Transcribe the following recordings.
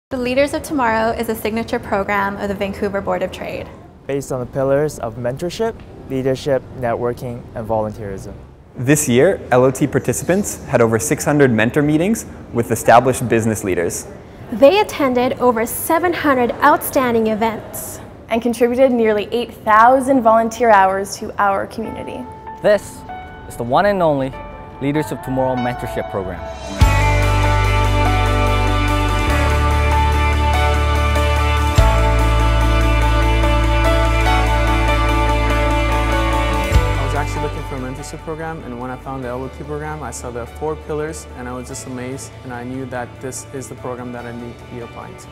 The Leaders of Tomorrow is a signature program of the Vancouver Board of Trade. Based on the pillars of mentorship, leadership, networking, and volunteerism. This year, LOT participants had over 600 mentor meetings with established business leaders. They attended over 700 outstanding events and contributed nearly 8,000 volunteer hours to our community. This is the one and only Leaders of Tomorrow mentorship program. Looking for a mentorship program, and when I found the LOT program, I saw the 4 pillars and I was just amazed, and I knew that this is the program that I need to be applying to.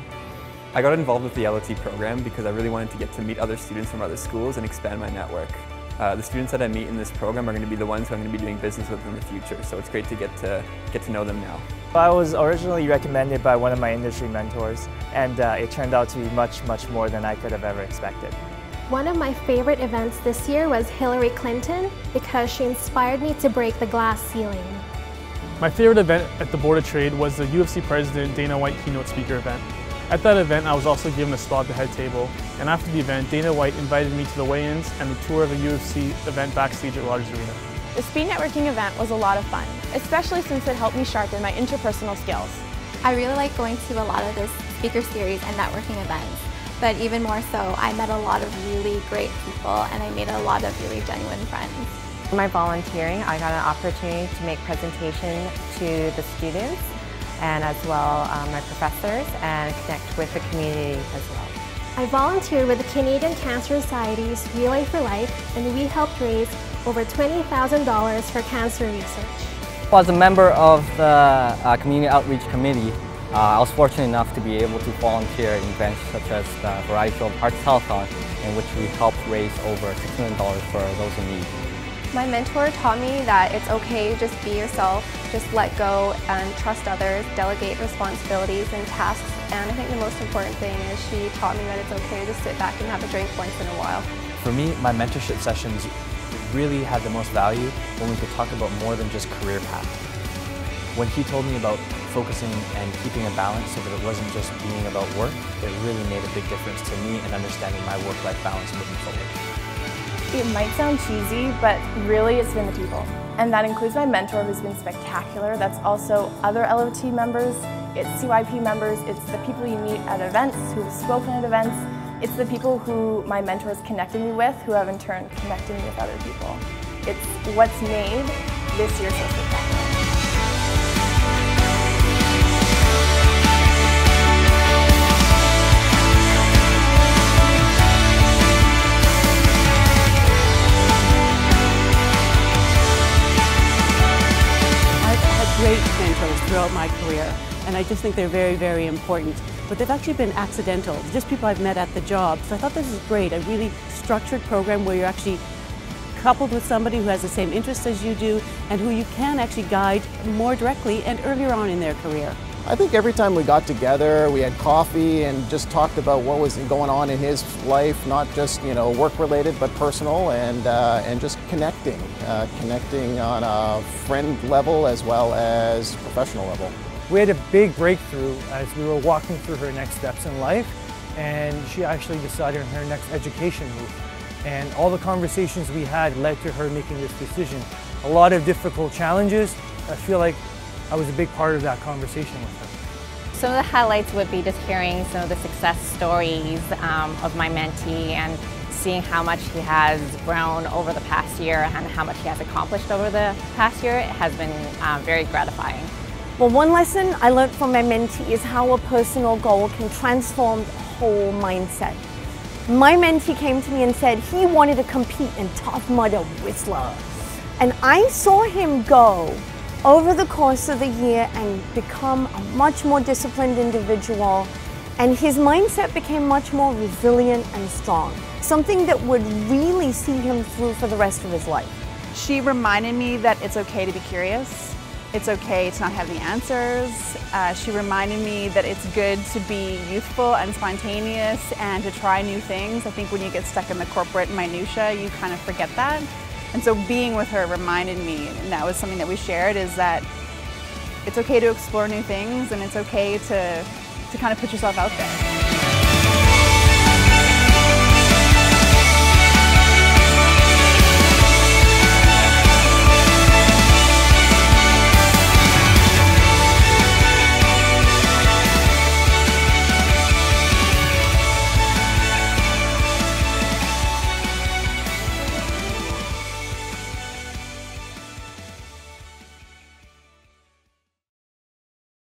I got involved with the LOT program because I really wanted to get to meet other students from other schools and expand my network. The students that I meet in this program are going to be the ones who I'm going to be doing business with in the future, so it's great to get to know them now. I was originally recommended by one of my industry mentors, and it turned out to be much more than I could have ever expected. One of my favorite events this year was Hillary Clinton because she inspired me to break the glass ceiling. My favorite event at the Board of Trade was the UFC President Dana White keynote speaker event. At that event, I was also given a spot at the head table, and after the event, Dana White invited me to the weigh-ins and the tour of the UFC event backstage at Rogers Arena. The speed networking event was a lot of fun, especially since it helped me sharpen my interpersonal skills. I really like going to a lot of this speaker series and networking events. But even more so, I met a lot of really great people and I made a lot of really genuine friends. For my volunteering, I got an opportunity to make presentation to the students and as well my professors and connect with the community as well. I volunteered with the Canadian Cancer Society's Relay for Life, and we helped raise over $20,000 for cancer research. As a member of the Community Outreach Committee, I was fortunate enough to be able to volunteer in events such as the Variety Show Arts Telethon, in which we helped raise over $6 million for those in need. My mentor taught me that it's okay, just be yourself, just let go and trust others, delegate responsibilities and tasks, and I think the most important thing is she taught me that it's okay to just sit back and have a drink once in a while. For me, my mentorship sessions really had the most value when we could talk about more than just career path. When he told me about focusing and keeping a balance so that it wasn't just being about work, it really made a big difference to me in understanding my work-life balance moving forward. It might sound cheesy, but really it's been the people. And that includes my mentor, who's been spectacular. That's also other LOT members, it's CYP members, it's the people you meet at events, who have spoken at events. It's the people who my mentor has connected me with, who have in turn connected me with other people. It's what's made this year so spectacular. Great mentors throughout my career, and I just think they're very important. But they've actually been accidental, just people I've met at the job. So I thought this is great, a really structured program where you're actually coupled with somebody who has the same interests as you do and who you can actually guide more directly and earlier on in their career. I think every time we got together, we had coffee and just talked about what was going on in his life, not just work-related, but personal, and just connecting on a friend level as well as professional level. We had a big breakthrough as we were walking through her next steps in life, and she actually decided on her next education move. And all the conversations we had led to her making this decision. A lot of difficult challenges. I feel like I was a big part of that conversation with her. Some of the highlights would be just hearing some of the success stories of my mentee and seeing how much he has grown over the past year and how much he has accomplished over the past year. It has been very gratifying. Well, one lesson I learned from my mentee is how a personal goal can transform the whole mindset. My mentee came to me and said he wanted to compete in Tough Mudder Whistler. And I saw him go over the course of the year and become a much more disciplined individual, and his mindset became much more resilient and strong, something that would really see him through for the rest of his life. She reminded me that it's okay to be curious, it's okay to not have the answers. She reminded me that it's good to be youthful and spontaneous and to try new things. I think when you get stuck in the corporate minutiae, you kind of forget that. And so being with her reminded me, and that was something that we shared, is that it's okay to explore new things and it's okay to to kind of put yourself out there.